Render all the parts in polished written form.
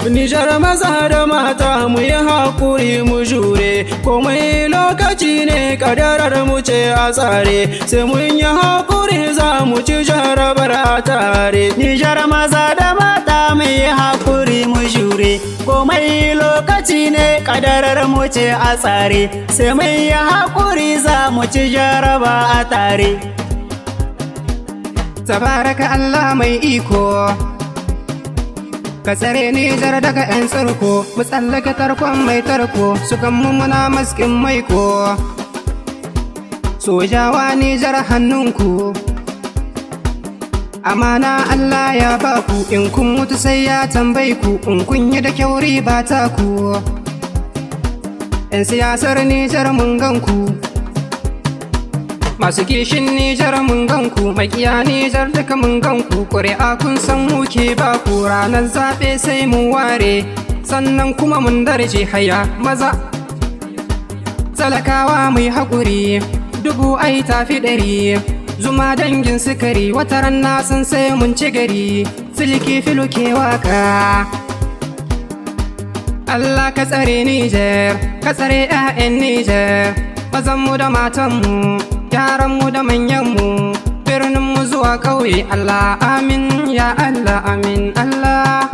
Nijar maza da mata mu yi haƙuri mu jure, komai lokaci ne ƙadarar mu ce a tsare, sai mun yi haƙuri za mu ci jarabar a tare. Nijar maza da mata mu yi haƙuri mu jure, komai lokaci ne ƙadarar mu ce a tsare, sai mun yi haƙuri za mu ci jaraba a tare. Tabaraka Allah mai iko, ka tsare Nijar daga 'yan tsarko, mu tsallake tarkon mai tarko, sukan mummuna maskin maiko. Sojawa Nijar hannunku, amana Allah ya baku, in kun mutu sai ya tambayi ku, in kun yi da kyauri ba ta ku. 'Yan siyasar Nijar mun ganku, masu kishin Nijar mun ganku, makiya Nijar duka mun ganku, ƙuri'a kun san muke baku, ranar zaɓe sai mu ware, sannan kuma mun darje haya maza. Talakawa mai haƙuri, dubu ai tafi ɗari, zuma dangin sukari, wata ranna sun sai mun ci gari, silki filu ke waka. Allah ka tsare Nijar, ka tsare 'ya'yan Nijar, mazanmu da matanmu, yaranmu da manyanmu, birninmu zuwa ƙauye. Allah amin ya Allah amin Allah.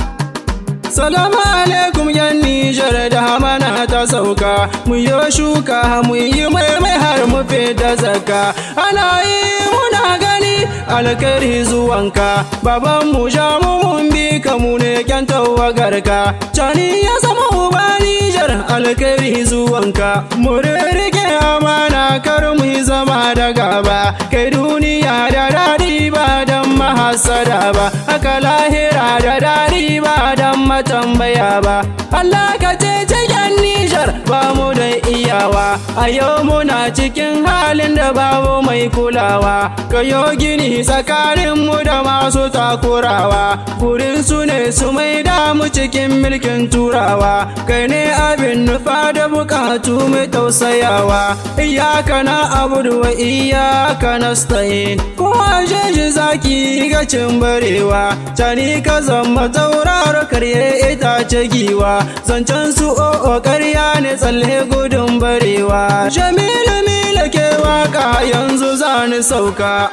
Salamu alaikum yan Nijar da hamana ta sauka, mu yi shuka mu yi mai har mu fita zakka, ana yi muna gani alkhairi zuwanka, baban mu sha mun bi ka mu ne kyan tawagarka, cani ya zama uba Nijar alkhairi zuwanka, mu rike amana kar mu yi zama da gaba, kai duniya da dadi ba dan mahasada ba, haka lahira da dadi ba dan tambaya ba. Allah ka ce cikin Nijar ba mu da iyawa, a yau muna cikin halin da babu mai kulawa, ka yo gini tsakaninmu da masu takurawa, burin su ne su mai damu cikin mulkin turawa, kai ne abin nufa da bukatu mai tausayawa, iyaka na abudu wa iyaka nasta'in, ko ajeji zaki ga cin barewa, cani ka zama tauraro karye itace giwa, zancen su o'o ƙarya ne tsalle gudun barewa, Jamilu Mila ke waka yanzu zani sauka.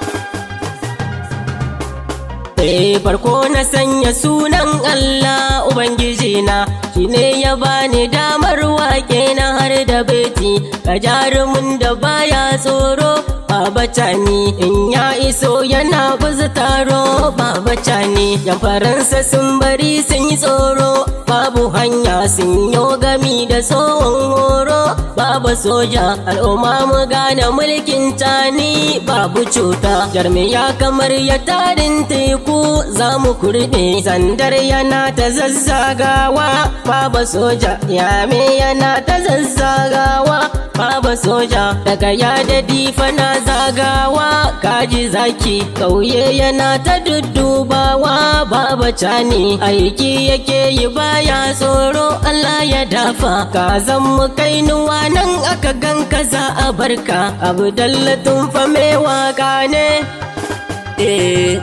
Farko na sanya sunan Allah Ubangiji na, shine ya bani damar waƙe na har da beti, ga jarumin da baya tsoro Baba Cani, in ya iso yana baza taro Baba Cani, yan Faransa sun bari sun yi tsoro, babu hanya sun yo gami da tsohon horo, Baba Soja al'umma mu gane mulkin Cani, babu cuta jarmiya kamar ya tarin teku, za mu kurɗe sandar yana ta zazzagawa, Baba Soja yame yana ta zazzagawa, Baba Soja daga yada difa na zagawa, kaji zaki kauye yana ta duddubawa, Baba Cani aiki yake yi baya tsoro, Allah ya dafa ka zan mu kainuwa nan aka ganka za a barka, Abdallatun fa mai waka ne.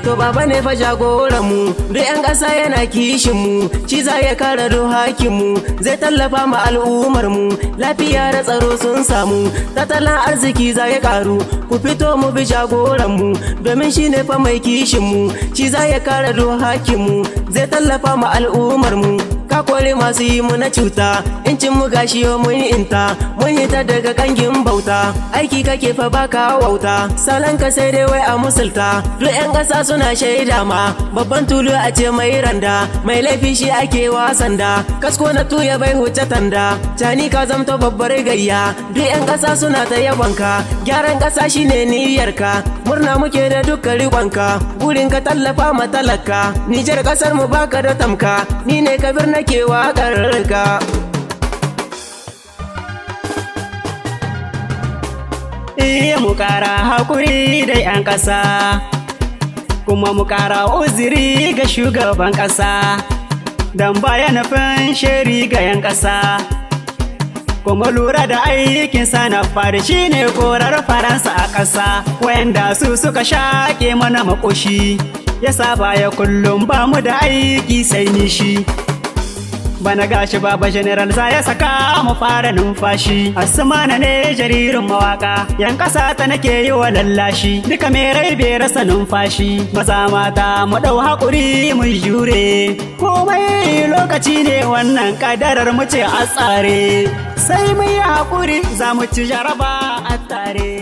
To baba ne fa jagoran mu, duk 'yan ƙasa yana kishin mu, shi za ya kare hakin mu, zai tallafa ma al'ummar mu, lafiya da tsaro sun samu, tattalin arziki za ya karu, ku fito mu bi jagoran mu, domin shi ne fa mai kishin mu, shi za ya kare hakin mu, zai tallafa ma al'ummar mu, ka kore masu yi mu na cuta, incin mu gashi yo mun inta, mun hita daga kangin bauta, aiki kake fa baka wauta, salon ka sai dai wai a musulta, duk 'yan ƙasa suna shaida ma, babban tulu a ce mai randa, mai laifi shi ake wasanda, kasko na tuya bai huce tanda, Cani ka zamto babbar gayya, duk 'yan ƙasa suna ta yabonka, gyaran ƙasa shine niyyarka, murna muke da dukkan riƙonka, burin ka tallafa ma talaka, Nijar ƙasar mu baka da tamka, ni ne Kabir nake waƙar ka. Iya mu ƙara hakuri da 'yan ƙasa, kuma mu ƙara uziri ga shugaban ƙasa, don baya nufin shiri ga 'yan ƙasa, kuma lura da aikinsa na fari shine korar Faransa a ƙasa, wayanda su suka shaƙe mana makoshi, ya saba ya kullum ba mu da aiki sai nishi. bana gashi baba general za ya saka mu fara numfashi. Asmana ne jaririn mawaka, yan kasa ta nake yi wa lallashi, duka mai rai bai rasa numfashi. Maza mata mu dau hakuri mu jure, komai lokaci ne wannan kadarar mu ce a tsare, sai mu yi hakuri za mu ci jaraba a tare.